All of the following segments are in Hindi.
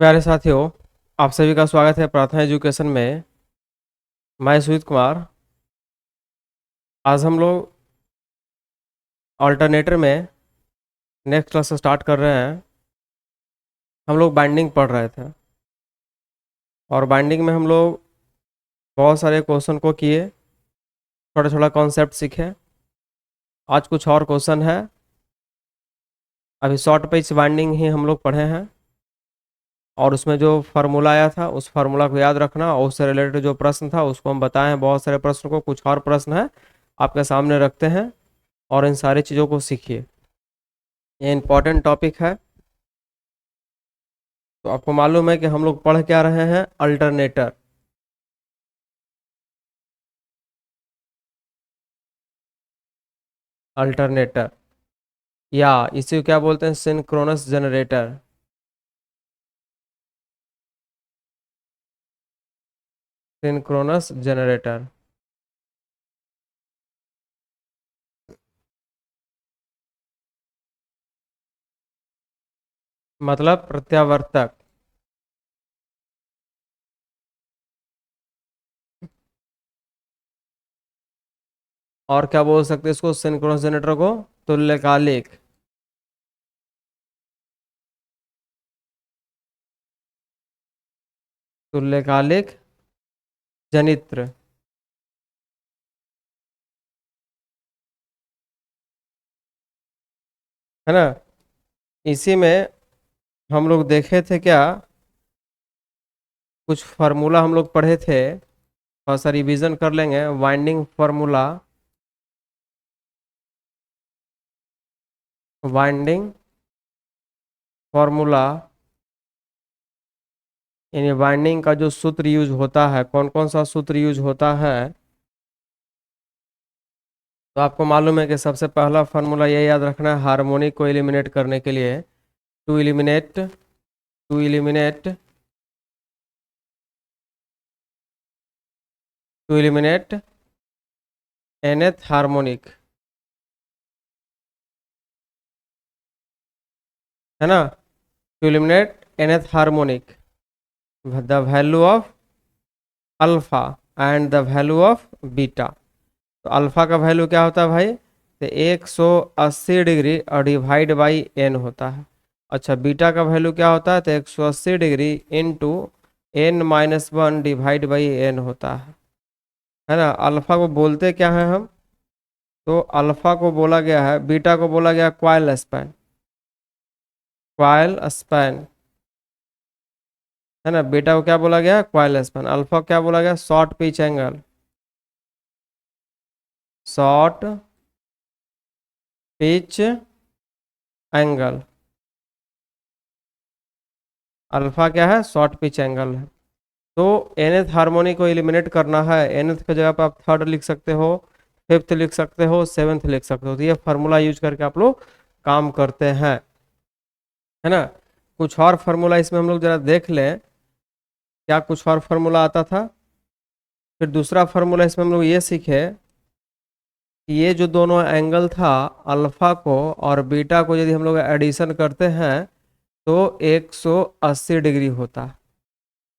प्यारे साथियों, आप सभी का स्वागत है प्रार्थना एजुकेशन में। मैं सुजीत कुमार। आज हम लोग अल्टरनेटर में नेक्स्ट क्लास स्टार्ट कर रहे हैं। हम लोग बाइंडिंग पढ़ रहे थे और बाइंडिंग में हम लोग बहुत सारे क्वेश्चन को किए, छोटा छोटा कॉन्सेप्ट सीखे। आज कुछ और क्वेश्चन है। अभी शॉर्ट पेज बाइंडिंग ही हम लोग पढ़े हैं और उसमें जो फार्मूला आया था उस फार्मूला को याद रखना और उससे रिलेटेड जो प्रश्न था उसको हम बताए हैं। बहुत सारे प्रश्न को, कुछ और प्रश्न है आपके सामने रखते हैं और इन सारी चीज़ों को सीखिए। ये इम्पोर्टेंट टॉपिक है। तो आपको मालूम है कि हम लोग पढ़ क्या रहे हैं? अल्टरनेटर। अल्टरनेटर या इसे क्या बोलते हैं? Synchronous generator. सिंक्रोनस जनरेटर मतलब प्रत्यावर्तक। और क्या बोल सकते हैं इसको? सिंक्रोनस जनरेटर को तुल्यकालिक। तुल्यकालिक जनित्र है ना। इसी में हम लोग देखे थे क्या, कुछ फार्मूला हम लोग पढ़े थे। थोड़ा सा रिवीजन कर लेंगे। वाइंडिंग फार्मूला, वाइंडिंग फार्मूला यानी वाइंडिंग का जो सूत्र यूज होता है, कौन कौन सा सूत्र यूज होता है। तो आपको मालूम है कि सबसे पहला फार्मूला ये याद रखना है हार्मोनिक को एलिमिनेट करने के लिए। टू एलिमिनेट nth हार्मोनिक, है ना। To eliminate nth harmonic, the value of alpha and the value of beta. तो अल्फा का वैल्यू क्या होता है भाई? तो 180 डिग्री और डिवाइड बाई एन होता है। अच्छा, बीटा का वैल्यू क्या होता है? तो 180 degree into n-1 divide by n होता है ना। अल्फा को बोलते क्या है हम? तो अल्फा को बोला गया है, बीटा को बोला गया क्वाइल स्पैन। क्वाइल स्पैन है ना। बीटा को क्या बोला गया? Coil span. अल्फा को क्या बोला गया? Short pitch angle. Short pitch angle. Alpha क्या है? शॉर्ट पिच एंगल है। तो nth हार्मोनिक को एलिमिनेट करना है। nth की जगह पर आप थर्ड लिख सकते हो, फिफ्थ लिख सकते हो, सेवेंथ लिख सकते हो। तो ये फार्मूला यूज करके आप लोग काम करते हैं, है ना। कुछ और फार्मूला इसमें हम लोग जरा देख लें, क्या कुछ और फार्मूला आता था। फिर दूसरा फार्मूला इसमें हम लोग ये सीखे कि ये जो दोनों एंगल था, अल्फा को और बीटा को यदि हम लोग एडिशन करते हैं तो 180 डिग्री होता है।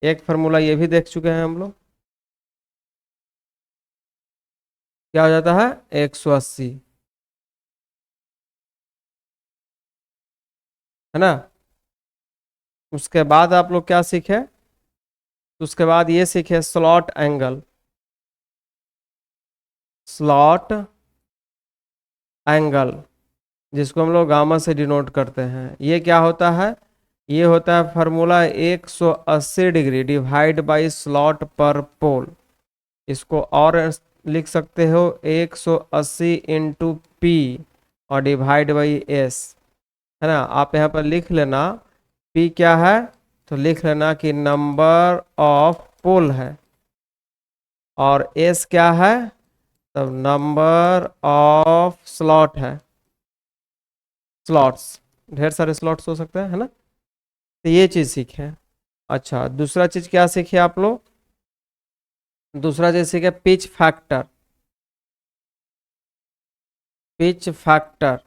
एक फार्मूला ये भी देख चुके हैं हम लोग। क्या हो जाता है? 180, है ना। उसके बाद आप लोग क्या सीखे? उसके बाद ये सीखे स्लॉट एंगल। स्लॉट एंगल जिसको हम लोग गामा से डिनोट करते हैं, ये क्या होता है? ये होता है formula 180 degree divide by slot पर पोल। इसको और लिख सकते हो 180 इंटू पी और डिवाइड बाई एस, है ना। आप यहाँ पर लिख लेना पी क्या है, तो लिख लेना कि नंबर ऑफ पोल है, और एस क्या है? तब नंबर ऑफ स्लॉट है। स्लॉट्स, ढेर सारे स्लॉट्स हो सकते हैं, है ना। तो ये चीज सीखे। अच्छा, दूसरा चीज क्या सीखे आप लोग? दूसरा चीज सीखे पिच फैक्टर। पिच फैक्टर,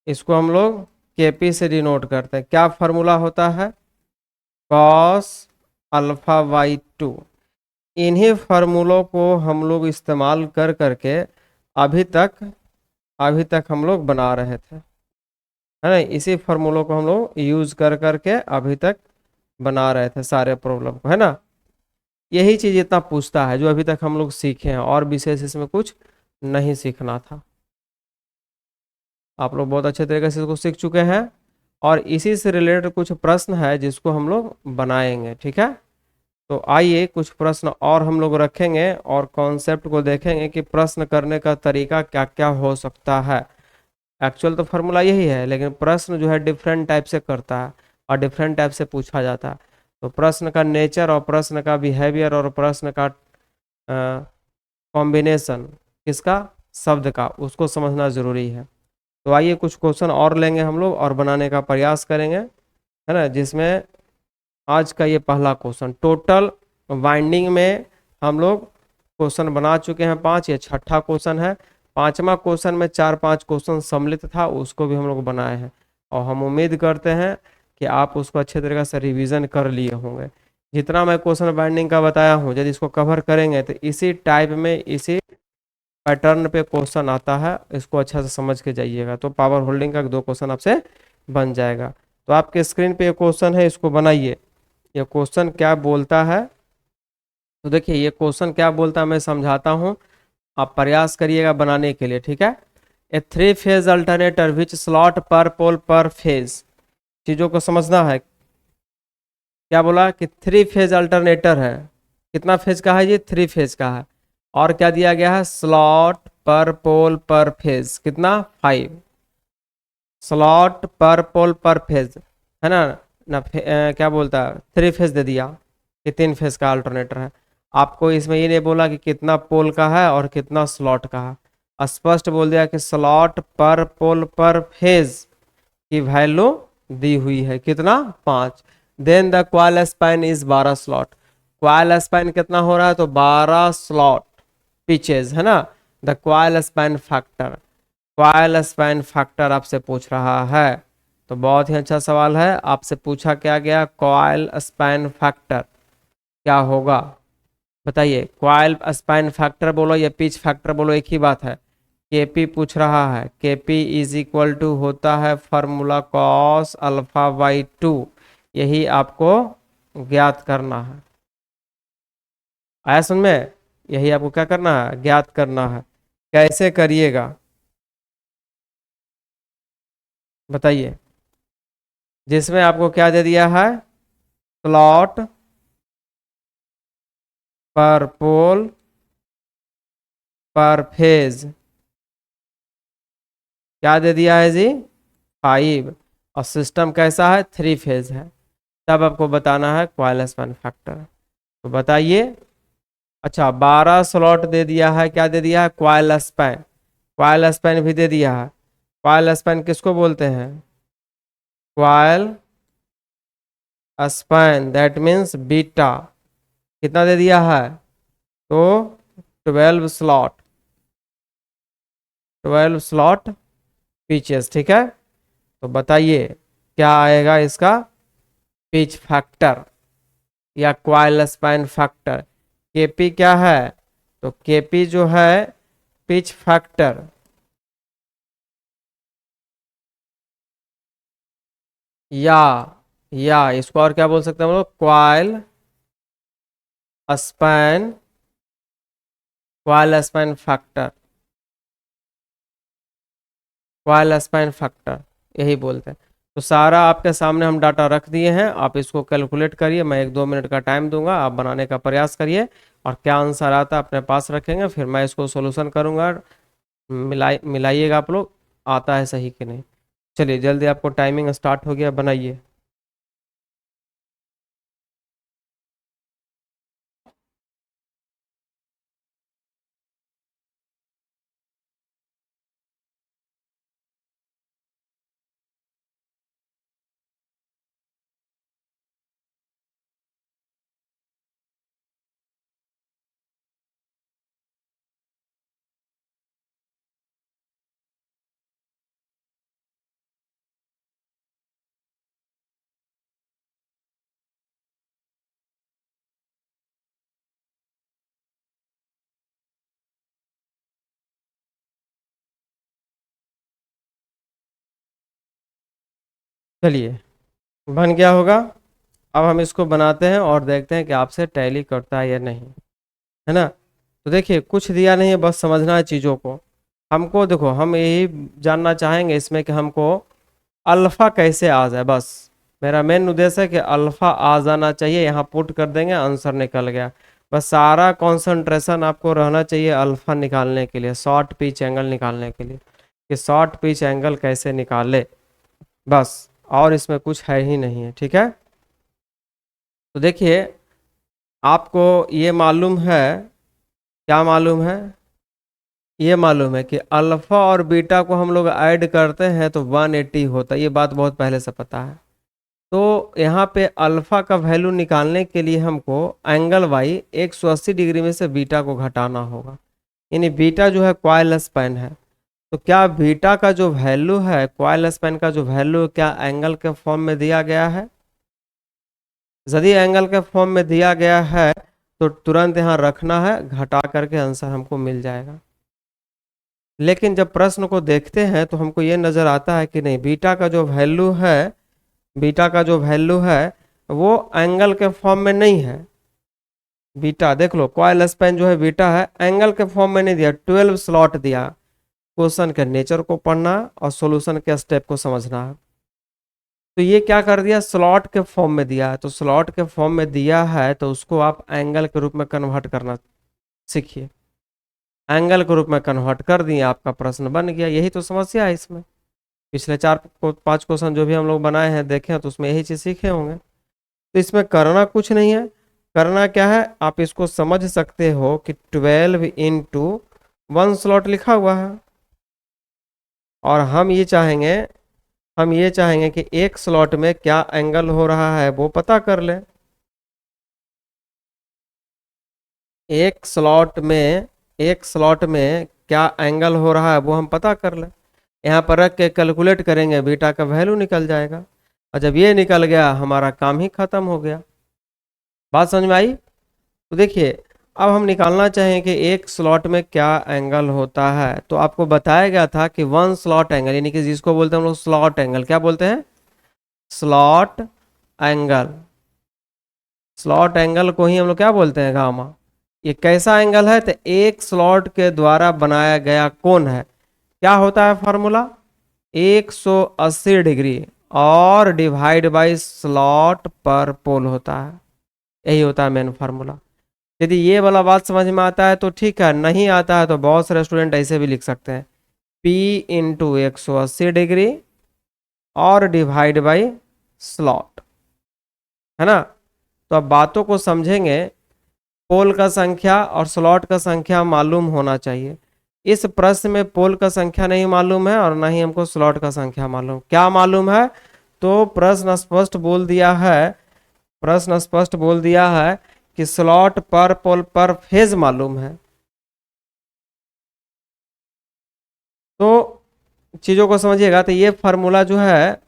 इसको हम लोग केपी से डिनोट करते हैं। क्या फार्मूला होता है? Cos alpha by two. इन्हीं फार्मूलों को हम लोग इस्तेमाल कर करके अभी तक अभी तक हम लोग बना रहे थे, है ना। इसी फार्मूलों को हम लोग यूज कर करके अभी तक बना रहे थे सारे प्रॉब्लम को, है ना। यही चीज इतना पूछता है जो अभी तक हम लोग सीखे हैं, और विशेष इसमें कुछ नहीं सीखना था। आप लोग बहुत अच्छे तरीके से इसको सीख चुके हैं, और इसी से रिलेटेड कुछ प्रश्न है जिसको हम लोग बनाएंगे, ठीक है। तो आइए कुछ प्रश्न और हम लोग रखेंगे और कॉन्सेप्ट को देखेंगे कि प्रश्न करने का तरीका क्या क्या हो सकता है। एक्चुअल तो फार्मूला यही है, लेकिन प्रश्न जो है डिफरेंट टाइप से करता है और डिफरेंट टाइप से पूछा जाता है। तो प्रश्न का नेचर और प्रश्न का बिहेवियर और प्रश्न का कॉम्बिनेशन, किसका, शब्द का, उसको समझना जरूरी है। तो आइए कुछ क्वेश्चन और लेंगे हम लोग और बनाने का प्रयास करेंगे, है ना। जिसमें आज का ये पहला क्वेश्चन, टोटल वाइंडिंग में हम लोग क्वेश्चन बना चुके हैं 5, ये छठा क्वेश्चन है। पांचवा क्वेश्चन में 4-5 क्वेश्चन सम्मिलित था, उसको भी हम लोग बनाए हैं, और हम उम्मीद करते हैं कि आप उसको अच्छे तरीके से रिवीजन कर लिए होंगे। जितना मैं क्वेश्चन बाइंडिंग का बताया हूँ, यदि इसको कवर करेंगे तो इसी टाइप में, इसी पैटर्न पे क्वेश्चन आता है, इसको अच्छा से समझ के जाइएगा तो पावर होल्डिंग का 2 क्वेश्चन आपसे बन जाएगा। तो आपके स्क्रीन पे ये क्वेश्चन है, इसको बनाइए। ये क्वेश्चन क्या बोलता है, तो देखिए ये क्वेश्चन क्या बोलता है मैं समझाता हूँ, आप प्रयास करिएगा बनाने के लिए, ठीक है। A 3 phase alternator which slot पर पोल पर फेज, चीजों को समझना है। क्या बोला कि 3 फेज अल्टरनेटर है, कितना फेज का है ये, 3 फेज का है। और क्या दिया गया है, स्लॉट पर पोल पर फेज कितना, 5 स्लॉट पर पोल पर फेज, है ना। क्या बोलता है, 3 फेज दे दिया कि 3 फेज का अल्टरनेटर है। आपको इसमें ये नहीं बोला कि कितना पोल का है और कितना स्लॉट का है, स्पष्ट बोल दिया कि स्लॉट पर पोल पर फेज की वैल्यू दी हुई है कितना, 5। Then the coil span is 12 slot, coil span कितना हो रहा है, तो 12 स्लॉट पिचेज, है ना। The coil span factor, coil span factor आपसे पूछ रहा है। तो बहुत ही अच्छा सवाल है, आपसे पूछा क्या गया, क्वाइल स्पैन फैक्टर क्या होगा, बताइए। क्वाइल स्पैन फैक्टर बोलो या पिच फैक्टर बोलो, एक ही बात है। केपी पूछ रहा है, केपी इज इक्वल टू होता है फॉर्मूला कॉस अल्फा बाई 2, यही आपको ज्ञात करना है। आया समझ में, यही आपको क्या करना है, ज्ञात करना है। कैसे करिएगा बताइए। जिसमें आपको क्या दे दिया है, स्लॉट पर पोल पर फेज, क्या दे दिया है जी, 5, और सिस्टम कैसा है, 3 फेज है। तब आपको बताना है क्वाइल स्पैन फैक्टर। तो बताइए। अच्छा, 12 स्लॉट दे दिया है, क्या दे दिया है, क्वाइल स्पैन, क्वाइल स्पैन भी दे दिया है। क्वाइल स्पैन किसको बोलते हैं, coil span that means beta, कितना दे दिया है, तो 12 स्लॉट, 12 स्लॉट पिचेस, ठीक है। तो बताइए क्या आएगा इसका पिच फैक्टर या क्वाइल स्पैन फैक्टर। केपी क्या है, तो केपी जो है पिच फैक्टर, या इसको और क्या बोल सकते हैं हम लोग, span coil span factor, coil span factor यही बोलते हैं। तो सारा आपके सामने हम डाटा रख दिए हैं, आप इसको कैलकुलेट करिए, मैं 1-2 मिनट का टाइम दूंगा, आप बनाने का प्रयास करिए, और क्या आंसर आता है अपने पास रखेंगे, फिर मैं इसको सोल्यूशन करूंगा। मिलाइएगा आप लोग, आता है सही कि नहीं। चलिए जल्दी, आपको टाइमिंग स्टार्ट हो गया, बनाइए। चलिए बन गया होगा। अब हम इसको बनाते हैं और देखते हैं कि आपसे टैली करता है या नहीं, है ना। तो देखिए कुछ दिया नहीं है, बस समझना है चीज़ों को। हमको देखो, हम यही जानना चाहेंगे इसमें कि हमको अल्फ़ा कैसे आ जाए, बस मेरा मेन उद्देश्य है कि अल्फ़ा आ जाना चाहिए। यहाँ पुट कर देंगे, आंसर निकल गया। बस सारा कंसंट्रेशन आपको रहना चाहिए अल्फ़ा निकालने के लिए, शॉर्ट पिच एंगल निकालने के लिए, कि शॉर्ट पिच एंगल कैसे निकाले, बस। और इसमें कुछ है ही नहीं है, ठीक है। तो देखिए आपको ये मालूम है, क्या मालूम है, ये मालूम है कि अल्फा और बीटा को हम लोग ऐड करते हैं तो 180 होता है, ये बात बहुत पहले से पता है। तो यहाँ पे अल्फा का वैल्यू निकालने के लिए हमको एंगल वाई 180 डिग्री में से बीटा को घटाना होगा, यानी बीटा जो है कॉइल स्पैन है। तो क्या बीटा का जो वैल्यू है, कॉइल स्पैन का जो वैल्यू, क्या एंगल के फॉर्म में दिया गया है? यदि एंगल के फॉर्म में दिया गया है तो तुरंत यहाँ रखना है, घटा करके आंसर हमको मिल जाएगा। लेकिन जब प्रश्न को देखते हैं तो हमको ये नजर आता है कि नहीं, बीटा का जो वैल्यू है, बीटा का जो वैल्यू है वो एंगल के फॉर्म में नहीं है। बीटा देख लो, कॉइल स्पैन जो है बीटा है, एंगल के फॉर्म में नहीं दिया, 12 स्लॉट दिया। क्वेश्चन के नेचर को पढ़ना और सॉल्यूशन के स्टेप को समझना है। तो ये क्या कर दिया, स्लॉट के फॉर्म में दिया है। तो स्लॉट के फॉर्म में दिया है तो उसको आप एंगल के रूप में कन्वर्ट करना सीखिए। एंगल के रूप में कन्वर्ट कर दिए, आपका प्रश्न बन गया। यही तो समस्या है इसमें। पिछले 4-5 क्वेश्चन जो भी हम लोग बनाए हैं, देखे हैं, तो उसमें यही चीज़ सीखे होंगे। तो इसमें करना कुछ नहीं है। करना क्या है, आप इसको समझ सकते हो कि 12 इंटू 1 स्लॉट लिखा हुआ है, और हम ये चाहेंगे कि एक स्लॉट में क्या एंगल हो रहा है वो पता कर ले। एक स्लॉट में क्या एंगल हो रहा है वो हम पता कर ले। यहाँ पर रख के कैलकुलेट करेंगे, बीटा का वैल्यू निकल जाएगा। और जब ये निकल गया, हमारा काम ही खत्म हो गया। बात समझ में आई? तो देखिए, अब हम निकालना चाहें कि एक स्लॉट में क्या एंगल होता है। तो आपको बताया गया था कि 1 स्लॉट एंगल, यानी कि जिसको बोलते हैं हम लोग स्लॉट एंगल, क्या बोलते हैं, स्लॉट एंगल। स्लॉट एंगल को ही हम लोग क्या बोलते हैं, गामा। ये कैसा एंगल है, तो एक स्लॉट के द्वारा बनाया गया कोण है। क्या होता है फॉर्मूला, 180 डिग्री और डिवाइड बाय स्लॉट पर पोल होता है। यही होता है मेन फार्मूला। यदि ये वाला बात समझ में आता है तो ठीक है, नहीं आता है तो बहुत सारे स्टूडेंट ऐसे भी लिख सकते हैं, P इंटू 180 डिग्री और डिवाइड बाई स्लॉट, है ना। तो अब बातों को समझेंगे। पोल का संख्या और स्लॉट का संख्या मालूम होना चाहिए। इस प्रश्न में पोल का संख्या नहीं मालूम है और ना ही हमको स्लॉट का संख्या मालूम। क्या मालूम है, तो प्रश्न स्पष्ट बोल दिया है, प्रश्न स्पष्ट बोल दिया है कि स्लॉट पर पोल पर फेज मालूम है। तो चीजों को समझिएगा। तो ये फार्मूला जो है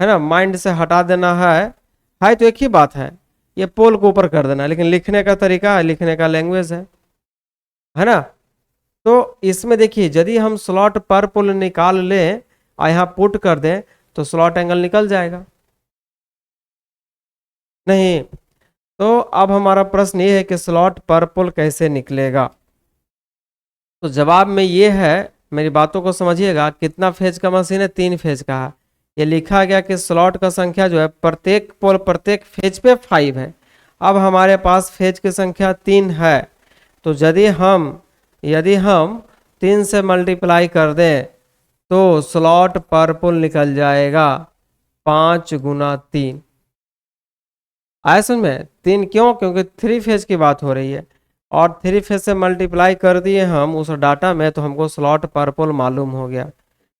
ना, माइंड से हटा देना है तो एक ही बात है, ये पोल को ऊपर कर देना है, लेकिन लिखने का तरीका है, लिखने का लैंग्वेज है ना। तो इसमें देखिए, यदि हम स्लॉट पर पोल निकाल लें और यहाँ पुट कर दें तो स्लॉट एंगल निकल जाएगा नहीं। तो अब हमारा प्रश्न ये है कि स्लॉट पर पोल कैसे निकलेगा। तो जवाब में ये है, मेरी बातों को समझिएगा। कितना फेज का मशीन है, 3 फेज का है। ये लिखा गया कि स्लॉट का संख्या जो है प्रत्येक पोल प्रत्येक फेज पे 5 है। अब हमारे पास फेज की संख्या 3 है, तो यदि हम 3 से मल्टीप्लाई कर दें तो स्लॉट पर पोल निकल जाएगा 5 गुना 3। आया समझ में? 3 क्यों, क्योंकि 3 फेज की बात हो रही है, और 3 फेज से मल्टीप्लाई कर दिए हम उस डाटा में, तो हमको स्लॉट पर पोल मालूम हो गया।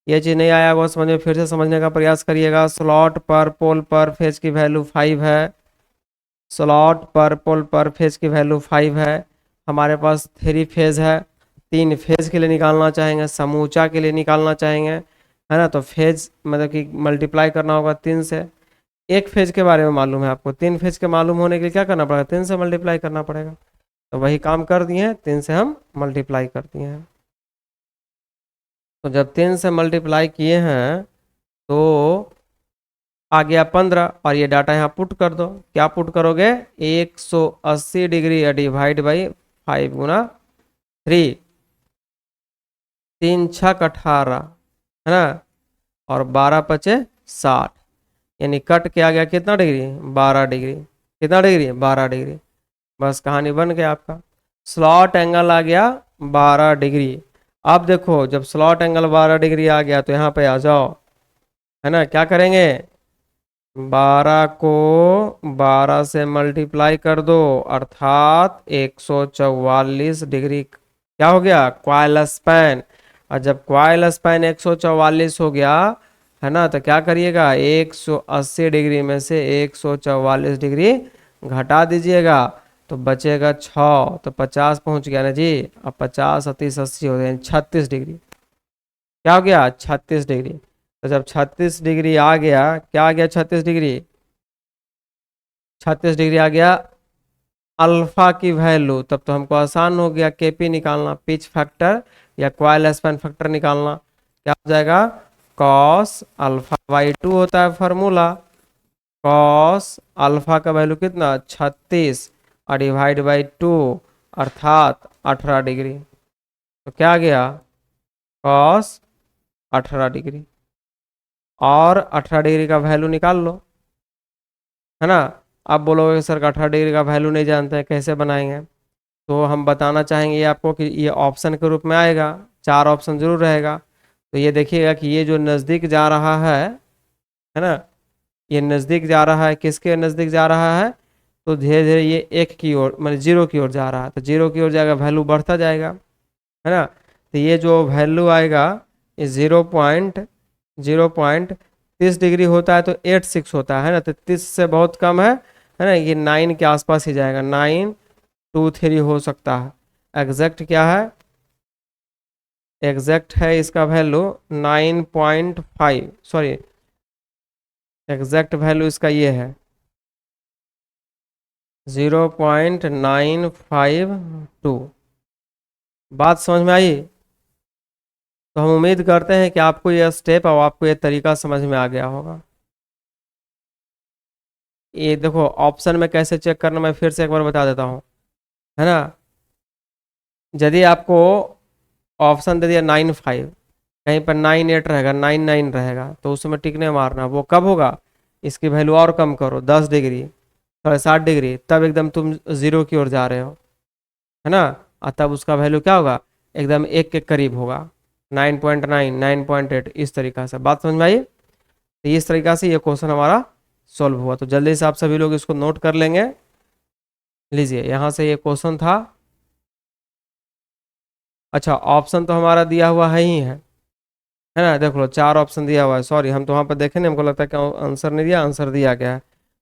ये चीज़ नहीं आया वो समझ में, फिर से समझने का प्रयास करिएगा। स्लॉट पर पोल पर फेज की वैल्यू 5 है, स्लॉट पर पोल पर फेज की वैल्यू 5 है। हमारे पास 3 फेज है, 3 फेज के लिए निकालना चाहेंगे, समूचा के लिए निकालना चाहेंगे, है ना। तो फेज मतलब कि मल्टीप्लाई करना होगा 3 से। एक फेज के बारे में मालूम है आपको, 3 फेज के मालूम होने के लिए क्या करना पड़ेगा, 3 से मल्टीप्लाई करना पड़ेगा। तो वही काम कर दिए हैं, 3 से हम मल्टीप्लाई कर दिए हैं। तो जब 3 से मल्टीप्लाई किए हैं तो आ गया 15 और ये डाटा यहाँ पुट कर दो। क्या पुट करोगे? 180 डिग्री डिवाइड बाई 5 गुना 3, 3 6 18 है ना, और 12 5 60, यानी कट के आ गया कितना डिग्री? 12 डिग्री। कितना डिग्री? 12 डिग्री। बस कहानी बन गया आपका। स्लॉट एंगल आ गया 12 डिग्री। अब देखो जब स्लॉट एंगल 12 डिग्री आ गया तो यहाँ पे आ जाओ, है ना, क्या करेंगे? 12 को 12 से मल्टीप्लाई कर दो, अर्थात 144 डिग्री क्या हो गया? Coil span. और जब क्वाइल स्पैन 144 हो गया, है ना, तो क्या करिएगा? 180 डिग्री में से 144 डिग्री घटा दीजिएगा, तो बचेगा 6, तो 50 पहुंच गया ना जी। अब 50 30 80 हो गए 36 डिग्री। क्या हो गया? 36 डिग्री। तो जब 36 डिग्री आ गया, क्या आ गया? 36 डिग्री, 36 डिग्री आ गया अल्फा की वैल्यू, तब तो हमको आसान हो गया केपी निकालना, पिच फैक्टर या क्वाइल स्पैन फैक्टर निकालना। क्या हो जाएगा? कॉस अल्फा बाई 2 होता है फार्मूला। कॉस अल्फा का वैल्यू कितना? 36 और डिवाइड बाई 2 अर्थात 18 डिग्री। तो क्या आ गया? Cos 18 degree. और 18 डिग्री का वैल्यू निकाल लो, है ना। आप बोलोगे सर 18 डिग्री का वैल्यू नहीं जानते हैं, कैसे बनाएंगे? तो हम बताना चाहेंगे ये आपको कि ये ऑप्शन के रूप में आएगा, 4 ऑप्शन जरूर रहेगा। तो ये देखिएगा कि ये जो नज़दीक जा रहा है ना, ये नज़दीक जा रहा है, किसके नज़दीक जा रहा है? तो धीरे धीरे ये एक की ओर मतलब जीरो की ओर जा रहा है, तो जीरो की ओर जाएगा, वैल्यू बढ़ता जाएगा, है ना। तो ये जो वैल्यू आएगा, ये 0.30 डिग्री होता है तो 86 होता है ना, तो 30 से बहुत कम है ना, ये 9 के आसपास ही जाएगा, 923 हो सकता है। एग्जैक्ट क्या है? एग्जैक्ट है इसका वैल्यू 9.5, सॉरी, एग्जैक्ट वैल्यू इसका ये है 0.952। बात समझ में आई? तो हम उम्मीद करते हैं कि आपको यह स्टेप और आपको यह तरीका समझ में आ गया होगा। ये देखो ऑप्शन में कैसे चेक करना, मैं फिर से एक बार बता देता हूँ, है ना। यदि आपको ऑप्शन दे दिया 9.5, कहीं पर 9.8 रहेगा, 9.9 रहेगा, तो उसमें टिक नहीं मारना। वो कब होगा? इसकी वैल्यू और कम करो, 10 डिग्री, 60 डिग्री, तब एकदम तुम जीरो की ओर जा रहे हो, है ना। और तब उसका वैल्यू क्या होगा? एकदम एक के करीब होगा, 9.9, 9.8, इस तरीका से। बात समझ में आई? तो इस तरीका से ये क्वेश्चन हमारा सॉल्व हुआ। तो जल्दी से आप सभी लोग इसको नोट कर लेंगे। लीजिए यहाँ से ये क्वेश्चन था। अच्छा, ऑप्शन तो हमारा दिया हुआ है ना, देख लो 4 ऑप्शन दिया हुआ है। सॉरी, हम तो वहाँ पर देखे नहीं, हमको लगता है कि आंसर नहीं दिया, आंसर दिया गया है।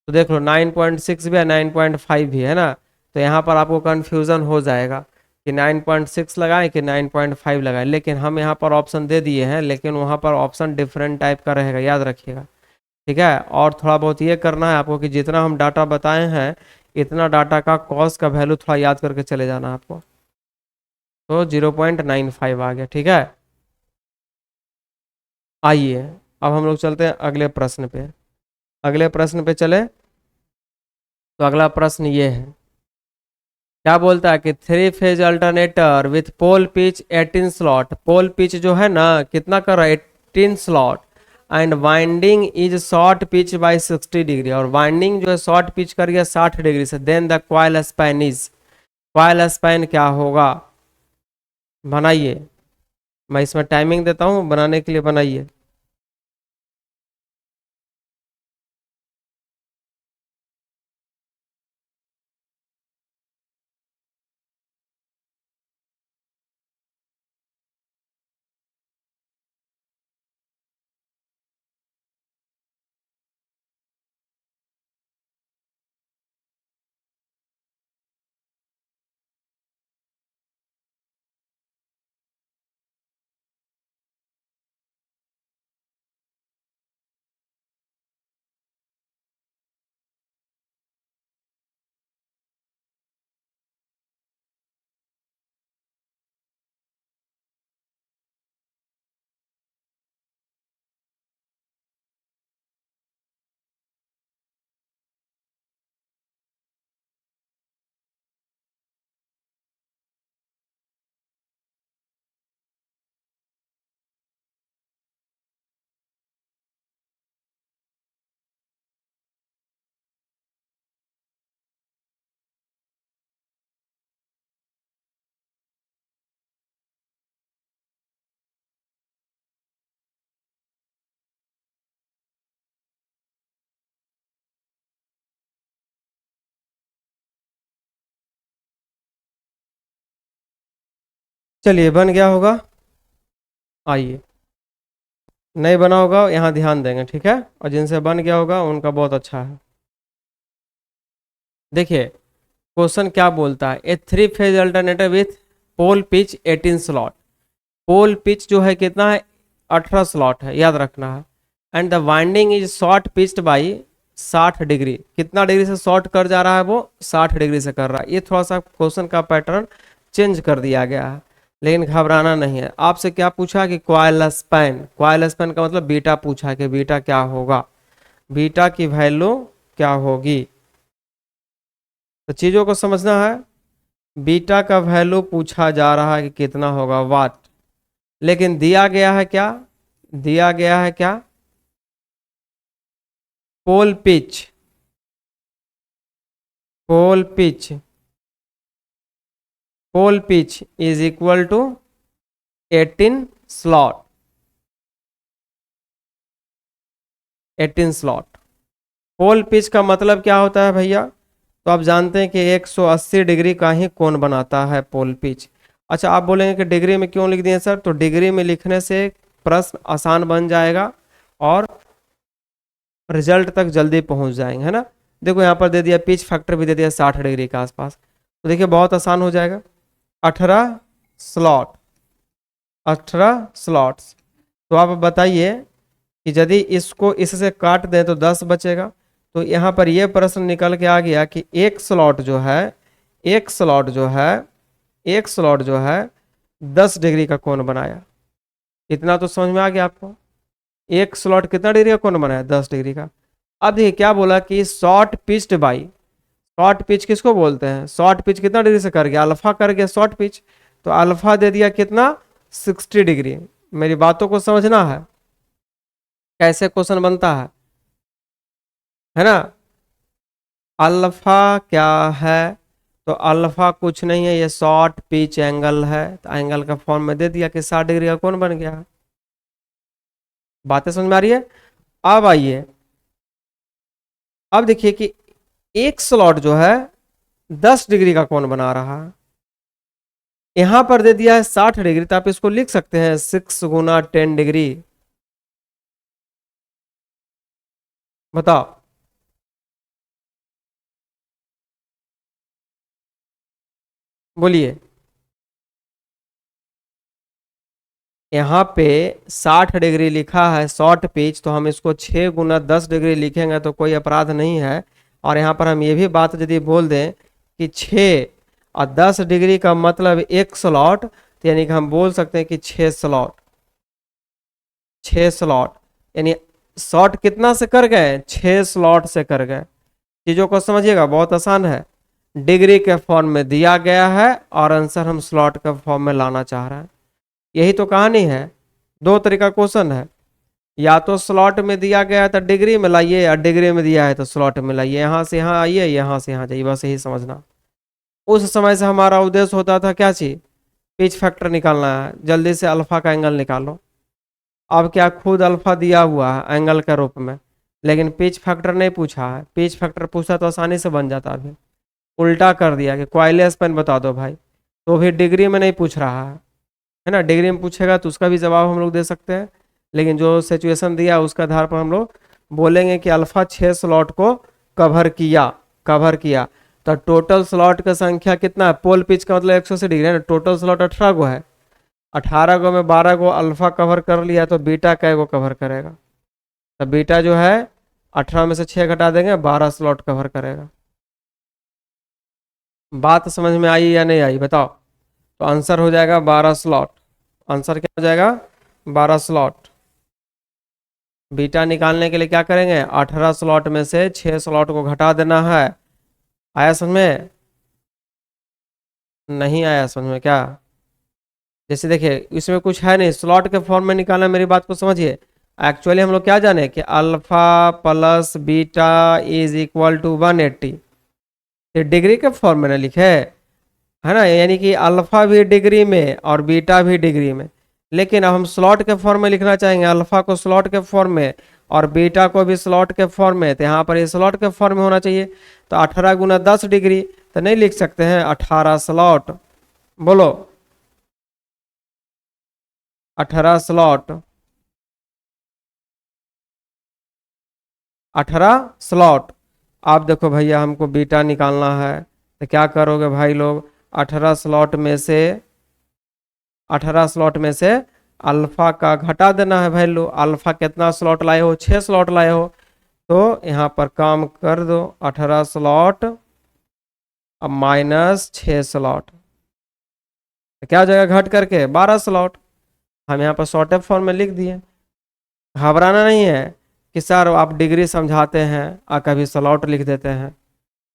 तो देख लो 9.6 भी है, 9.5 भी है ना। तो यहाँ पर आपको कन्फ्यूज़न हो जाएगा कि 9.6 लगाएं कि 9.5 लगाएं, लेकिन हम यहाँ पर ऑप्शन दे दिए हैं, लेकिन वहाँ पर ऑप्शन डिफरेंट टाइप का रहेगा, याद रखिएगा। ठीक है, और थोड़ा बहुत ये करना है आपको कि जितना हम डाटा बताए हैं, इतना डाटा का कॉस का वैल्यू थोड़ा याद करके चले जाना है आपको। तो 0.95 आ गया, ठीक है। आइए अब हम लोग चलते हैं अगले प्रश्न पे। अगले प्रश्न पे चले। तो अगला प्रश्न ये है, क्या बोलता है कि three phase alternator with pole pitch 18 slot, pole pitch जो है ना कितना कर रहा है? 18 slot, and winding is short pitch by 60 degree, और वाइंडिंग जो है शॉर्ट पिच कर गया 60 डिग्री से, then the coil span is, coil span क्या होगा? बनाइए। मैं इसमें टाइमिंग देता हूँ बनाने के लिए, बनाइए। चलिए बन गया होगा, आइए। नहीं बना होगा यहाँ ध्यान देंगे, ठीक है, और जिनसे बन गया होगा उनका बहुत अच्छा है। देखिए क्वेश्चन क्या बोलता है, a 3 phase alternator with pole pitch 18 slot. Pole pitch जो है कितना है, 18 स्लॉट है, याद रखना है। And the winding is short pitched by 60 degree. कितना डिग्री से शॉर्ट कर जा रहा है वो, 60 डिग्री से कर रहा है। ये थोड़ा सा क्वेश्चन का पैटर्न चेंज कर दिया गया है, लेकिन घबराना नहीं है। आपसे क्या पूछा कि कॉइल स्पैन, कॉइल स्पैन का मतलब बीटा पूछा कि बीटा क्या होगा, बीटा की वैल्यू क्या होगी। तो चीजों को समझना है, बीटा का वैल्यू पूछा जा रहा है कि कितना होगा वाट, लेकिन दिया गया है क्या, दिया गया है क्या, pole pitch, pole pitch, pole pitch is equal to 18 slot, 18 slot. Pole pitch का मतलब क्या होता है भैया, तो आप जानते हैं कि 180 डिग्री का ही कोण बनाता है पोल पिच। अच्छा आप बोलेंगे कि डिग्री में क्यों लिख दिए सर, तो डिग्री में लिखने से प्रश्न आसान बन जाएगा और रिजल्ट तक जल्दी पहुंच जाएंगे, है ना। देखो यहाँ पर दे दिया पिच फैक्टर भी दे दिया 60 डिग्री के आसपास, तो देखिए बहुत आसान हो जाएगा। 18 स्लॉट, 18 स्लॉट्स। तो आप बताइए कि यदि इसको इससे काट दें तो 10 बचेगा। तो यहाँ पर यह प्रश्न निकल के आ गया कि एक स्लॉट जो है, एक स्लॉट जो है, एक स्लॉट जो है 10 डिग्री का कोण बनाया। इतना तो समझ में आ गया आपको, एक स्लॉट कितना डिग्री का कोण बनाया, 10 डिग्री का। अब देखिए क्या बोला कि short pitched by, short pitch किसको बोलते हैं, शॉर्ट पिच कितना डिग्री से कर गया, अल्फा कर गया शॉर्ट पिच, तो अल्फा दे दिया कितना, 60 डिग्री। मेरी बातों को समझना है कैसे क्वेश्चन बनता है ना। अल्फा क्या है, तो अल्फा कुछ नहीं है, ये शॉर्ट पिच एंगल है, तो एंगल का फॉर्म में दे दिया कि 60 डिग्री का कोण बन गया। बातें समझ में आ रही है। अब आइए, अब देखिए कि एक स्लॉट जो है 10 डिग्री का कोण बना रहा है, यहां पर दे दिया है 60 डिग्री, तो आप इसको लिख सकते हैं 6 गुना 10 डिग्री। बताओ, बोलिए। यहाँ पे 60 डिग्री लिखा है शॉर्ट पिच, तो हम इसको 6 गुना 10 डिग्री लिखेंगे तो कोई अपराध नहीं है। और यहाँ पर हम ये भी बात यदि बोल दें कि 6 और 10 डिग्री का मतलब एक स्लॉट, तो यानी कि हम बोल सकते हैं कि 6 स्लॉट, 6 स्लॉट, यानी शॉर्ट कितना से कर गए, 6 स्लॉट से कर गए। चीजों को समझिएगा, बहुत आसान है। डिग्री के फॉर्म में दिया गया है और आंसर हम स्लॉट के फॉर्म में लाना चाह रहे हैं, यही तो कहानी है। दो तरीका क्वेश्चन है, या तो स्लॉट में दिया गया है तो डिग्री में लाइए, या डिग्री में दिया है तो स्लॉट में लाइए, यहाँ से यहाँ आइए, यहाँ से यहाँ जाइए, बस यही समझना। उस समय से हमारा उद्देश्य होता था क्या चीज, पिच फैक्टर निकालना है, जल्दी से अल्फा का एंगल निकालो। अब क्या खुद अल्फा दिया हुआ है एंगल के रूप में, लेकिन पिच फैक्टर नहीं पूछा है। पिच फैक्टर पूछा तो आसानी से बन जाता, अभी उल्टा कर दिया कि कॉइल स्पैन बता दो भाई, तो भी डिग्री में नहीं पूछ रहा है ना। डिग्री में पूछेगा तो उसका भी जवाब हम लोग दे सकते हैं, लेकिन जो सिचुएशन दिया उसका आधार पर हम लोग बोलेंगे कि अल्फा 6 स्लॉट को कवर किया, कवर किया। तो टोटल स्लॉट का संख्या कितना है, पोल पिच का मतलब 180 डिग्री है ना, टोटल स्लॉट 18 गो है, 18 गो में 12 गो अल्फा कवर कर लिया, तो बीटा कै गो कवर करेगा, तो बीटा जो है 18 में से 6 घटा देंगे, 12 स्लॉट कवर करेगा। बात समझ में आई या नहीं आई बताओ। तो आंसर हो जाएगा 12 स्लॉट, आंसर क्या हो जाएगा 12 स्लॉट। बीटा निकालने के लिए क्या करेंगे, 18 स्लॉट में से 6 स्लॉट को घटा देना है। आया समझ में, नहीं आया समझ में क्या। जैसे देखिए इसमें कुछ है नहीं, स्लॉट के फॉर्म में निकालना, मेरी बात को समझिए। एक्चुअली हम लोग क्या जाने कि alpha plus beta is equal to 180, ये डिग्री के फॉर्म में ना लिखे है ना, यानी कि अल्फा भी डिग्री में और बीटा भी डिग्री में। लेकिन अब हम स्लॉट के फॉर्म में लिखना चाहेंगे, अल्फा को स्लॉट के फॉर्म में और बीटा को भी स्लॉट के फॉर्म में, तो यहाँ पर ये स्लॉट के फॉर्म में होना चाहिए। तो 18 गुना 10 डिग्री तो नहीं लिख सकते हैं, 18 स्लॉट। बोलो 18 स्लॉट, 18 स्लॉट। आप देखो भैया हमको बीटा निकालना है तो क्या करोगे भाई लोग, 18 स्लॉट में से 18 स्लॉट में से अल्फा का घटा देना है वैल्यू। अल्फा कितना स्लॉट लाए हो, 6 स्लॉट लाए हो, तो यहाँ पर काम कर दो 18 स्लॉट अब माइनस 6 स्लॉट, तो क्या हो जाएगा घट करके 12 स्लॉट। हम यहाँ पर शॉर्टेज फॉर्म में लिख दिए। घबराना नहीं है कि सर आप डिग्री समझाते हैं और कभी स्लॉट लिख देते हैं।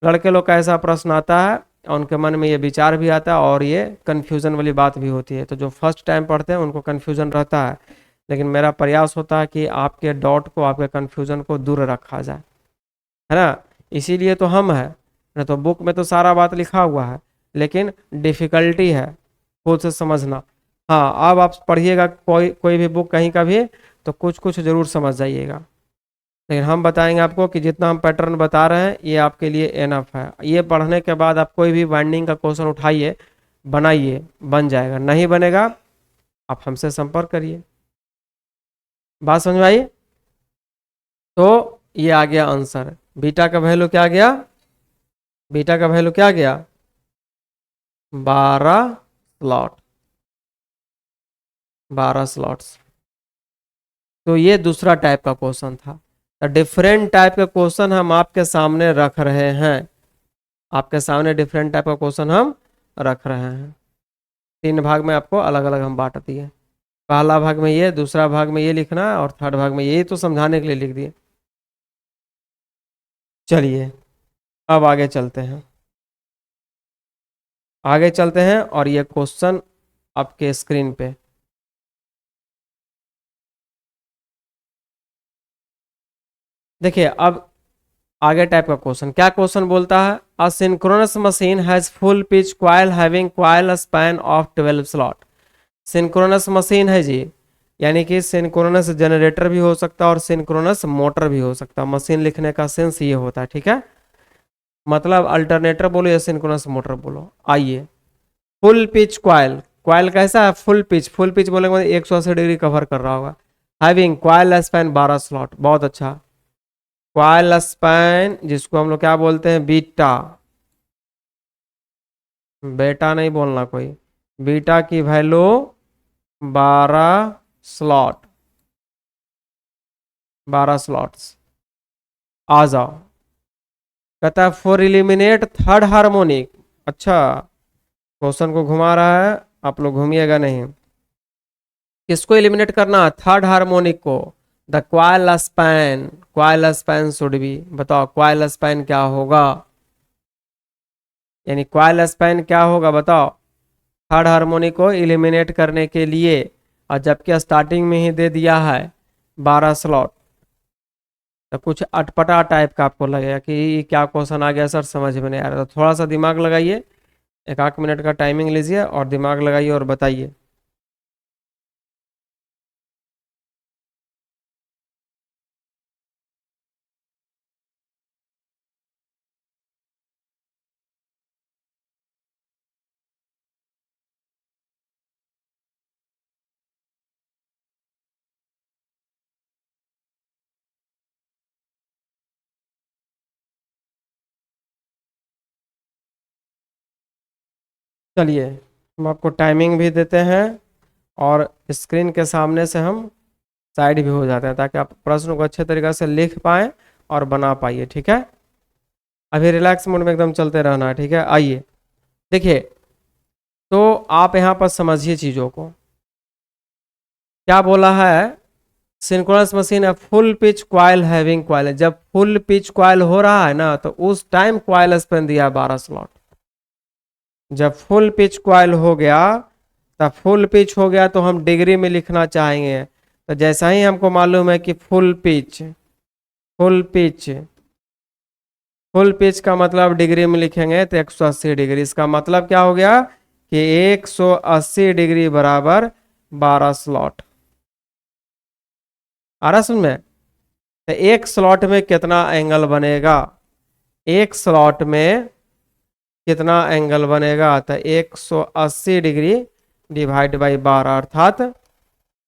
लड़के लोग का ऐसा प्रश्न आता है और उनके मन में ये विचार भी आता है और ये कन्फ्यूज़न वाली बात भी होती है। तो जो फर्स्ट टाइम पढ़ते हैं उनको कन्फ्यूज़न रहता है, लेकिन मेरा प्रयास होता है कि आपके डाउट को, आपके कन्फ्यूज़न को दूर रखा जाए, है ना। इसीलिए तो हम है ना, तो बुक में तो सारा बात लिखा हुआ है, लेकिन डिफ़िकल्टी है खुद से समझना। हाँ, अब आप पढ़िएगा कोई कोई भी बुक कहीं का भी, तो कुछ कुछ ज़रूर समझ जाइएगा, लेकिन हम बताएंगे आपको कि जितना हम पैटर्न बता रहे हैं ये आपके लिए एनफ है। ये पढ़ने के बाद आप कोई भी बाइंडिंग का क्वेश्चन उठाइए, बनाइए, बन जाएगा। नहीं बनेगा आप हमसे संपर्क करिए। बात समझ में आई? तो ये आ गया आंसर। बीटा का वैल्यू क्या गया, बीटा का वैल्यू क्या गया, 12 स्लॉट, 12 स्लॉट्स। तो ये दूसरा टाइप का क्वेश्चन था। तो डिफरेंट टाइप के क्वेश्चन हम आपके सामने रख रहे हैं, आपके सामने डिफरेंट टाइप का क्वेश्चन हम रख रहे हैं। 3 भाग में आपको अलग अलग हम बांट दिए। पहला भाग में ये, दूसरा भाग में ये लिखना है और थर्ड भाग में यही तो समझाने के लिए लिख दिए। चलिए अब आगे चलते हैं, आगे चलते हैं और ये क्वेश्चन आपके स्क्रीन पे। देखिए अब आगे टाइप का क्वेश्चन, क्या क्वेश्चन बोलता है, अ synchronous machine has full pitch coil having coil span of 12 slot. Synchronous machine है जी, यानी कि सिंक्रोनस जनरेटर भी हो सकता है और सिंक्रोनस मोटर भी हो सकता है। मशीन लिखने का सेंस ये होता है, ठीक है। मतलब अल्टरनेटर बोलो या सिंक्रोनस मोटर बोलो। आइए, फुल पिच क्वाइल, क्वाइल कैसा है, फुल पिच, फुल पिच बोलेंगे 180 डिग्री कवर कर रहा होगा। हैविंग क्वाइल स्पैन 12 स्लॉट, बहुत अच्छा। क्वाइल स्पैन जिसको हम लोग क्या बोलते हैं, बीटा, बेटा नहीं बोलना कोई, बीटा की वैल्यू 12 स्लॉट, 12 स्लॉट्स। आ जाओ, कहता है फॉर इलिमिनेट थर्ड हार्मोनिक। अच्छा, क्वेश्चन को घुमा रहा है, आप लोग घूमिएगा नहीं। किसको एलिमिनेट करना, थर्ड हार्मोनिक को। The coil span, coil span should be, बताओ क्वाइल स्पैन क्या होगा, यानी क्वाइल स्पैन क्या होगा बताओ, थर्ड हार्मोनिक को एलिमिनेट करने के लिए। और जबकि स्टार्टिंग में ही दे दिया है 12 स्लॉट, तो कुछ अटपटा टाइप का आपको लगेगा कि ये क्या क्वेश्चन आ गया सर, समझ में नहीं आ रहा। तो थोड़ा सा दिमाग लगाइए, एक आध मिनट का टाइमिंग लीजिए और दिमाग लगाइए और बताइए। चलिए हम आपको टाइमिंग भी देते हैं और स्क्रीन के सामने से हम साइड भी हो जाते हैं, ताकि आप प्रश्न को अच्छे तरीके से लिख पाएँ और बना पाइए, ठीक है। अभी रिलैक्स मोड में एकदम चलते रहना है, ठीक है। आइए देखिए, तो आप यहाँ पर समझिए चीज़ों को। क्या बोला है, सिंक्रोनस मशीन है full pitch coil having coil, जब फुल पिच क्वाइल हो रहा है ना, तो उस टाइम क्वाइल स्पैन दिया 12 स्लॉट। जब फुल पिच क्वाइल हो गया, तब फुल पिच हो गया तो हम डिग्री में लिखना चाहेंगे। तो जैसा ही हमको मालूम है कि full pitch, full pitch, full pitch का मतलब डिग्री में लिखेंगे तो 180 डिग्री। इसका मतलब क्या हो गया कि 180 डिग्री बराबर 12 स्लॉट। आ रहा समझ में? तो एक स्लॉट में कितना एंगल बनेगा, एक स्लॉट में कितना एंगल बनेगा, तो 180 डिग्री डिवाइड बाई 12 अर्थात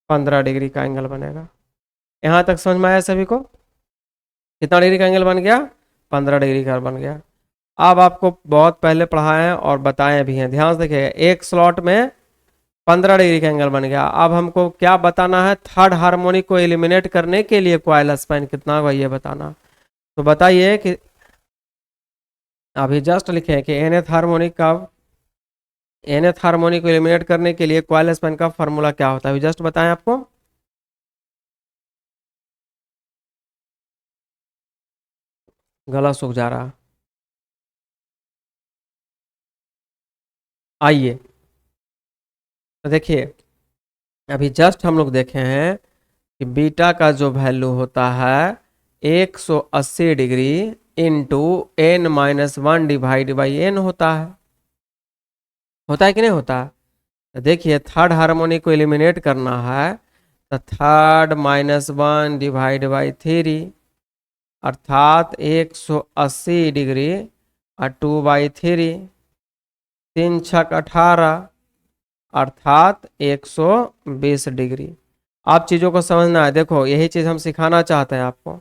15 डिग्री का एंगल बनेगा। यहाँ तक समझ में आया सभी को? कितना डिग्री का एंगल बन गया? 15 डिग्री का बन गया। अब आपको बहुत पहले पढ़ाए हैं और बताए भी हैं, ध्यान से देखिएगा। एक स्लॉट में 15 डिग्री का एंगल बन गया। अब हमको क्या बताना है? थर्ड हार्मोनिक को एलिमिनेट करने के लिए कॉइल स्पैन कितना होगा ये बताना। तो बताइए कि अभी जस्ट लिखे कि nth हार्मोनिक को एलिमिनेट करने के लिए कॉइल स्पैन का फॉर्मूला क्या होता है? अभी जस्ट बताएं आपको। गला सूख जा रहा। आइए तो देखिए, अभी जस्ट हम लोग देखे हैं कि बीटा का जो वैल्यू होता है 180 degree into n-1 divide by n होता है कि नहीं होता? तो देखिए, थर्ड हार्मोनिक को एलिमिनेट करना है तो थर्ड -1 डिवाइड बाई 3 अर्थात 180 डिग्री और 2/3, 3×6 = 18 अर्थात 120 डिग्री। आप चीज़ों को समझना है। देखो, यही चीज़ हम सिखाना चाहते हैं आपको।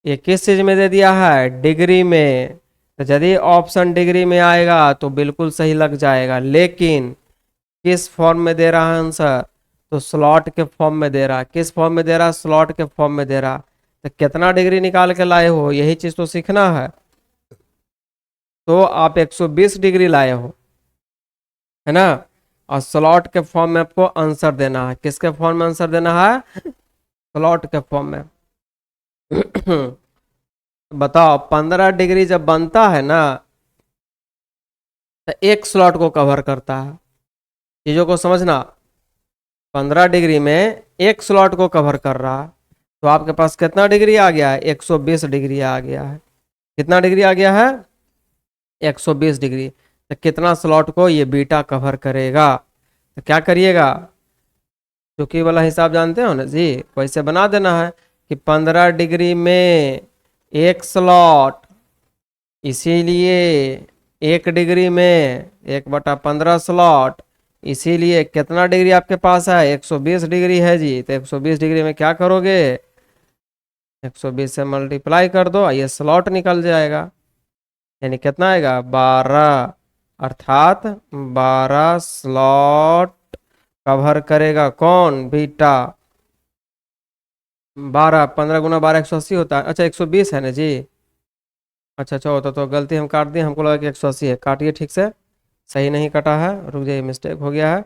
ये किस चीज़ में दे दिया है? डिग्री में। तो यदि ऑप्शन डिग्री में आएगा तो बिल्कुल सही लग जाएगा, लेकिन किस फॉर्म में दे रहा है आंसर? तो स्लॉट के फॉर्म में दे रहा है। किस फॉर्म में दे रहा है? स्लॉट के फॉर्म में दे रहा है। तो कितना डिग्री निकाल के लाए हो, यही चीज़ तो सीखना है। तो आप 120 डिग्री लाए हो, है ना? और स्लॉट के फॉर्म में आपको आंसर देना है। किसके फॉर्म में आंसर देना है? स्लॉट के फॉर्म में। बताओ, 15 डिग्री जब बनता है ना तो एक स्लॉट को कवर करता है। चीजों को समझना। 15 डिग्री में एक स्लॉट को कवर कर रहा है। तो आपके पास कितना डिग्री आ गया है? 120 डिग्री आ गया है। कितना डिग्री आ गया है? 120 डिग्री। तो कितना स्लॉट को ये बीटा कवर करेगा? तो क्या करिएगा, चुकी वाला हिसाब जानते हो ना जी, वैसे बना देना है कि 15 डिग्री में एक स्लॉट, इसीलिए 1 डिग्री में 1/15 स्लॉट, इसीलिए कितना डिग्री आपके पास है? 120 डिग्री है जी। तो 120 डिग्री में क्या करोगे? 120 से मल्टीप्लाई कर दो, ये स्लॉट निकल जाएगा। यानी कितना आएगा? 12, अर्थात 12 स्लॉट कवर करेगा कौन? बीटा। 12, 15 × 12 180 होता है। अच्छा, 120 है ना जी। अच्छा अच्छा, होता तो गलती हम काट दिए, हमको लगा कि 180 है। काटिए ठीक से। सही नहीं कटा है, रुक जाइए, मिस्टेक हो गया है।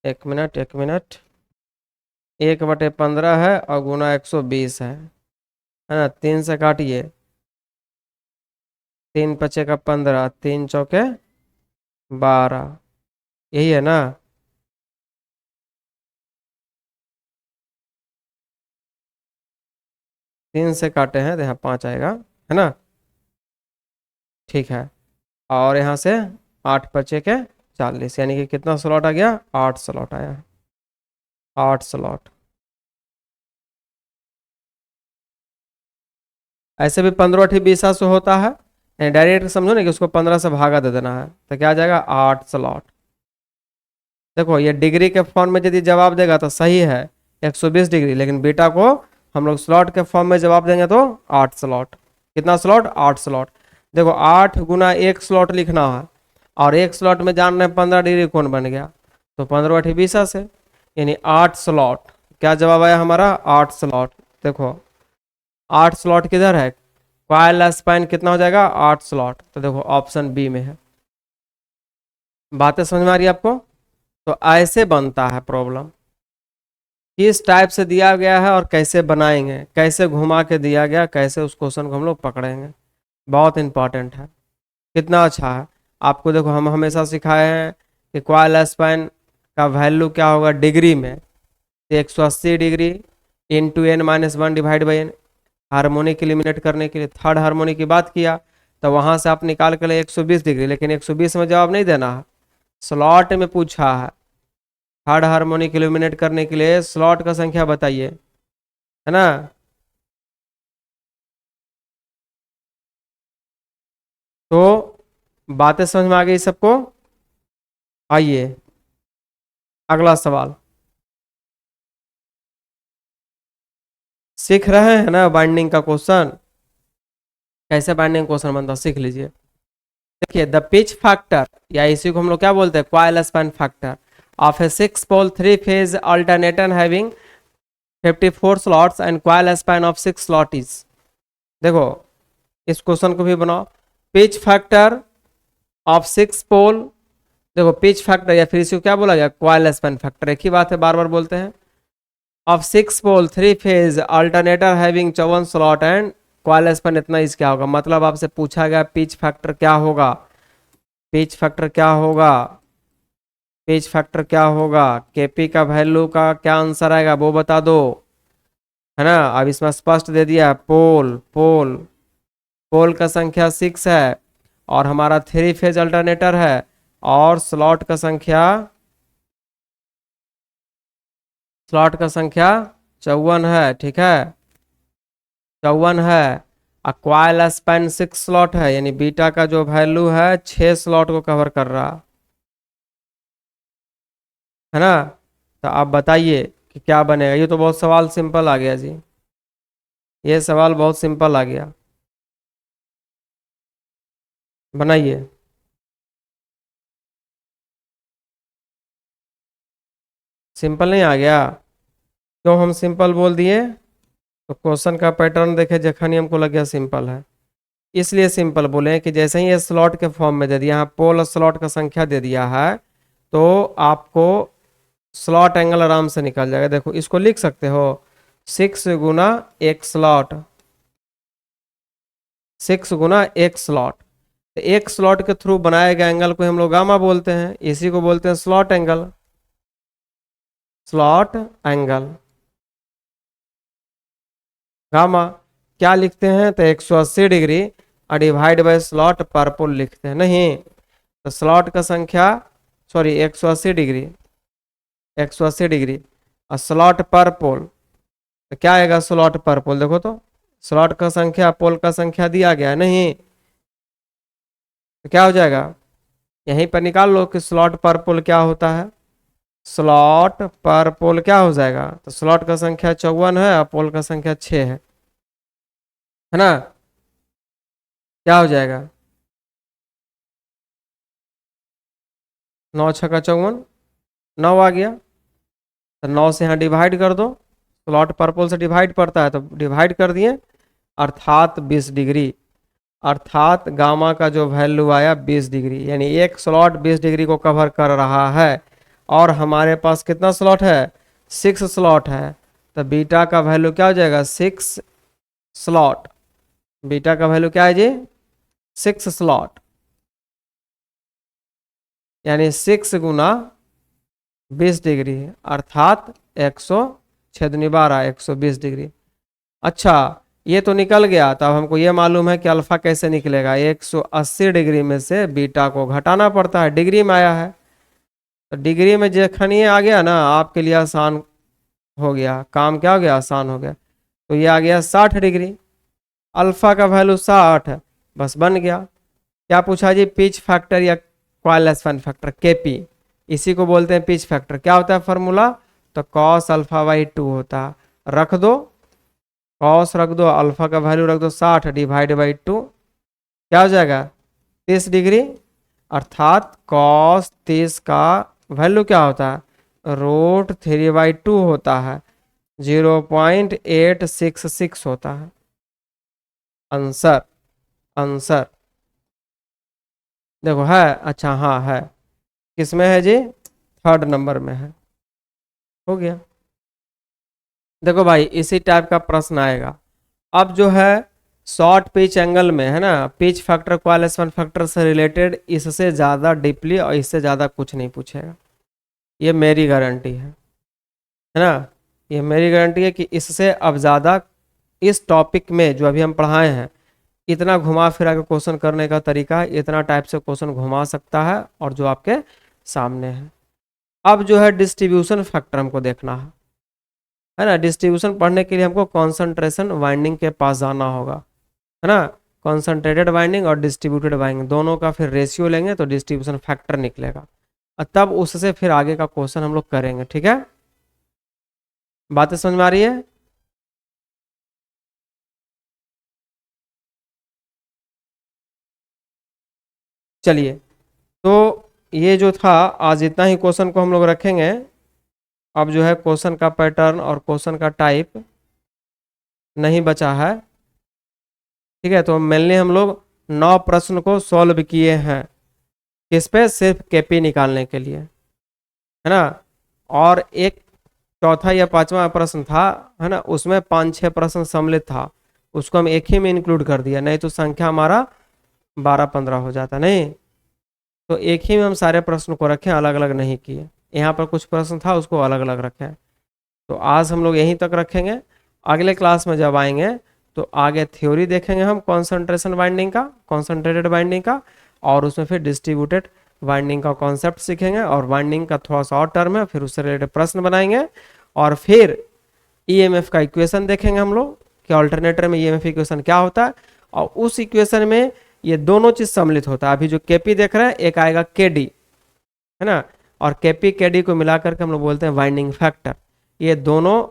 1 मिनट 1 मिनट। 1/15 है और गुना 120 है ना? 3 से काटिए। 3×5 = 15, 3×4 = 12, यही है ना? तीन से काटे हैं तो यहाँ 5 आएगा, है ना? ठीक है। और यहाँ से 8×5 = 40, यानी कि कितना स्लॉट आ गया? 8 स्लॉट आया। 8 स्लॉट। ऐसे भी 15 से होता है। डायरेक्ट समझो ना कि उसको 15 से भागा दे देना है तो क्या आ जाएगा? 8 स्लॉट। देखो, ये डिग्री के फॉर्म में यदि जवाब देगा तो सही है 120 डिग्री, लेकिन बीटा को हम लोग स्लॉट के फॉर्म में जवाब देंगे तो 8 स्लॉट। कितना स्लॉट? 8 स्लॉट। देखो, 8 गुना एक स्लॉट लिखना है, और एक स्लॉट में जान रहे हैं 15 डिग्री कौन बन गया, तो 15×8 = 20 से, यानी 8 स्लॉट। क्या जवाब आया हमारा? 8 स्लॉट। देखो, 8 स्लॉट किधर है? कॉइल स्पैन कितना हो जाएगा? 8 स्लॉट। तो देखो, ऑप्शन बी में है। बातें समझ में आ रही है आपको? तो ऐसे बनता है प्रॉब्लम। किस टाइप से दिया गया है और कैसे बनाएंगे, कैसे घुमा के दिया गया, कैसे उस क्वेश्चन को हम लोग पकड़ेंगे, बहुत इंपॉर्टेंट है। कितना अच्छा है। आपको देखो, हम हमेशा सिखाए हैं कि कॉइल स्पैन का वैल्यू क्या होगा डिग्री में? तो 180 degree into n-1 divide by n। Harmonic eliminate करने के लिए थर्ड हार्मोनिक की बात किया, तो वहां से आप निकाल के लिए 120 डिग्री, लेकिन 120 में जवाब नहीं देना है, स्लॉट में पूछा है। थर्ड हार्मोनिक इल्यूमिनेट करने के लिए स्लॉट का संख्या बताइए, है ना? तो बातें समझ में आ गई सबको? आइए, अगला सवाल। सीख रहे हैं ना बाइंडिंग का क्वेश्चन, कैसे बाइंडिंग क्वेश्चन बनता है सीख लीजिए। देखिए द पिच फैक्टर, या इसी को हम लोग क्या बोलते हैं, coil span factor of a 6 pole 3 phase alternator having 54 slots and coil span of 6 slot is. देखो इस क्वेश्चन को भी बनाओ, पिच फैक्टर ऑफ 6 पोल, देखो पिच फैक्टर या फिर इसको क्या बोला गया, कॉइल स्पैन फैक्टर, एक ही बात है, बार बार बोलते हैं। Of 6 pole 3 phase alternator having 54 slot and coil span इतना इज क्या होगा, मतलब आपसे पूछा गया पिच फैक्टर क्या होगा, पिच फैक्टर क्या होगा, पिच फैक्टर क्या होगा, केपी का वैल्यू का क्या आंसर आएगा वो बता दो, है ना। अब इसमें स्पष्ट दे दिया पोल, पोल पोल का संख्या 6 है और हमारा 3 फेज अल्टरनेटर है और स्लॉट का संख्या, स्लॉट का संख्या 54 है, ठीक है 54 है। कॉइल स्पैन 6 स्लॉट है, यानी बीटा का जो वैल्यू है 6 स्लॉट को कवर कर रहा है ना। तो आप बताइए कि क्या बनेगा, ये तो बहुत सवाल सिंपल आ गया जी, ये सवाल बहुत सिंपल आ गया, बनाइए। सिंपल नहीं आ गया, क्यों हम सिंपल बोल दिए, तो क्वेश्चन का पैटर्न देखे जखन ही हमको लग गया सिंपल है, इसलिए सिंपल बोले कि जैसे ही ये स्लॉट के फॉर्म में दे दिया, यहाँ पोल स्लॉट का संख्या दे दिया है, तो आपको स्लॉट एंगल आराम से निकल जाएगा। देखो इसको लिख सकते हो 6 गुना एक स्लॉट, 6 गुना एक स्लॉट, तो एक स्लॉट के थ्रू बनाए गए एंगल को हम लोग गामा बोलते हैं, इसी को बोलते हैं slot angle, slot angle gamma. क्या लिखते हैं, तो 180 डिग्री और डिवाइड बाय स्लॉट पर पोल लिखते हैं, नहीं तो स्लॉट का संख्या, सॉरी 180 डिग्री, 180 डिग्री और स्लॉट पर पोल, तो क्या आएगा स्लॉट पर पोल, देखो तो स्लॉट का संख्या पोल का संख्या दिया गया है नहीं, तो क्या हो जाएगा, यहीं पर निकाल लो कि स्लॉट पर पोल क्या होता है, स्लॉट पर पोल क्या हो जाएगा, तो स्लॉट का संख्या 54 है और पोल का संख्या 6 है ना, क्या हो जाएगा 9 छक्का 54, 9 आ गया, तो 9 से यहाँ डिवाइड कर दो, स्लॉट पर पोल से डिवाइड पड़ता है तो डिवाइड कर दिए, अर्थात 20 डिग्री, अर्थात गामा का जो वैल्यू आया 20 डिग्री, यानी एक स्लॉट 20 डिग्री को कवर कर रहा है और हमारे पास कितना स्लॉट है, 6 स्लॉट है, तो बीटा का वैल्यू क्या हो जाएगा 6 स्लॉट, बीटा का वैल्यू क्या है जी 6 स्लॉट, यानी 6 गुना 20 डिग्री अर्थात 100 120 डिग्री। अच्छा ये तो निकल गया, तब हमको ये मालूम है कि अल्फा कैसे निकलेगा, 180 डिग्री में से बीटा को घटाना पड़ता है, डिग्री में आया है, तो डिग्री में जखन ये आ गया ना आपके लिए आसान हो गया, काम क्या हो गया आसान हो गया, तो ये आ गया 60 डिग्री, अल्फा का वैल्यू 60 है, बस बन गया। क्या पूछा जी, पिच फैक्टर या कॉइल स्पैन फैक्टर केपी, इसी को बोलते हैं पिच फैक्टर, क्या होता है फॉर्मूला, तो कॉस अल्फा बाई 2 होता है, रख दो कॉस रख दो, अल्फा का वैल्यू रख दो 60 डिवाइड बाई 2, क्या हो जाएगा 30 डिग्री, अर्थात कॉस 30 का वैल्यू क्या होता है √3/2 होता है, 0.866 होता है आंसर, आंसर देखो है, अच्छा हाँ है, किसमें है जी 3rd नंबर में है, हो गया। देखो भाई इसी टाइप का प्रश्न आएगा, अब जो है शॉर्ट पिच एंगल में है ना, pitch factor coil span factor से रिलेटेड इससे ज़्यादा डीपली और इससे ज़्यादा कुछ नहीं पूछेगा, ये मेरी गारंटी है ना, ये मेरी गारंटी है कि इससे अब ज़्यादा इस टॉपिक में जो अभी हम पढ़ाए हैं, इतना घुमा फिरा के क्वेश्चन करने का तरीका, इतना टाइप से क्वेश्चन घुमा सकता है और जो आपके सामने है। अब जो है डिस्ट्रीब्यूशन फैक्टर हमको देखना है ना, डिस्ट्रीब्यूशन पढ़ने के लिए हमको कॉन्सेंट्रेशन वाइंडिंग के पास जाना होगा, है ना, कॉन्सेंट्रेटेड वाइंडिंग और डिस्ट्रीब्यूटेड वाइंडिंग दोनों का फिर रेशियो लेंगे तो डिस्ट्रीब्यूशन फैक्टर निकलेगा, और तब उससे फिर आगे का क्वेश्चन हम लोग करेंगे, ठीक है, बातें समझ में आ रही है। चलिए, तो ये जो था आज इतना ही क्वेश्चन को हम लोग रखेंगे। अब जो है क्वेश्चन का पैटर्न और क्वेश्चन का टाइप नहीं बचा है। ठीक है, तो मेनली हम लोग 9 प्रश्न को सॉल्व किए हैं, किस पे, सिर्फ केपी निकालने के लिए, है ना। और एक चौथा या पांचवा प्रश्न था, है ना, उसमें 5-6 प्रश्न सम्मिलित था, उसको हम एक ही में इंक्लूड कर दिया, नहीं तो संख्या हमारा 12-15 हो जाता। नहीं, तो एक ही में हम सारे प्रश्न को रखें, अलग अलग नहीं किए। यहाँ पर कुछ प्रश्न था उसको अलग अलग रखें। तो आज हम लोग यहीं तक रखेंगे। अगले क्लास में जब आएंगे तो आगे थ्योरी देखेंगे हम कॉन्सेंट्रेशन बाइंडिंग का, कॉन्सेंट्रेटेड बाइंडिंग का, और उसमें फिर डिस्ट्रीब्यूटेड बाइंडिंग का कॉन्सेप्ट सीखेंगे, और बाइंडिंग का थोड़ा सा और टर्म है, फिर उससे रिलेटेड प्रश्न बनाएंगे। और फिर ईएमएफ का इक्वेशन देखेंगे हम लोग कि ऑल्टरनेटर में ईएमएफ इक्वेशन क्या होता है, और उस इक्वेशन में ये दोनों चीज सम्मिलित होता है। अभी जो केपी देख रहे हैं, एक आएगा केडी, है ना, और केपी केडी को मिलाकर के हम लोग बोलते हैं वाइंडिंग फैक्टर। ये दोनों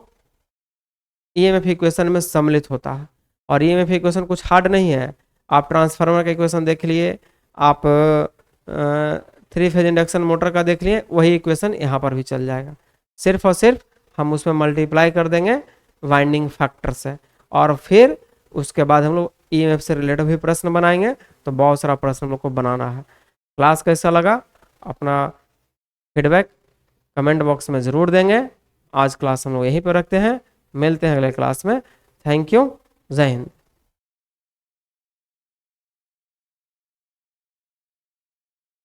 ईएमएफ इक्वेशन में सम्मिलित होता है। और ईएमएफ इक्वेशन कुछ हार्ड नहीं है, आप ट्रांसफार्मर का इक्वेशन देख लिए, आप 3 फेज इंडक्शन मोटर का देख लिए, वही इक्वेशन यहाँ पर भी चल जाएगा। सिर्फ और सिर्फ हम उसमें मल्टीप्लाई कर देंगे वाइंडिंग फैक्टर से, और फिर उसके बाद हम लोग ईएमएफ से रिलेटेड भी प्रश्न बनाएंगे। तो बहुत सारा प्रश्न हम लोग को बनाना है। क्लास कैसा लगा, अपना फीडबैक कमेंट बॉक्स में ज़रूर देंगे। आज क्लास हम लोग यहीं पर रखते हैं, मिलते हैं अगले क्लास में। थैंक यू, जय हिंद।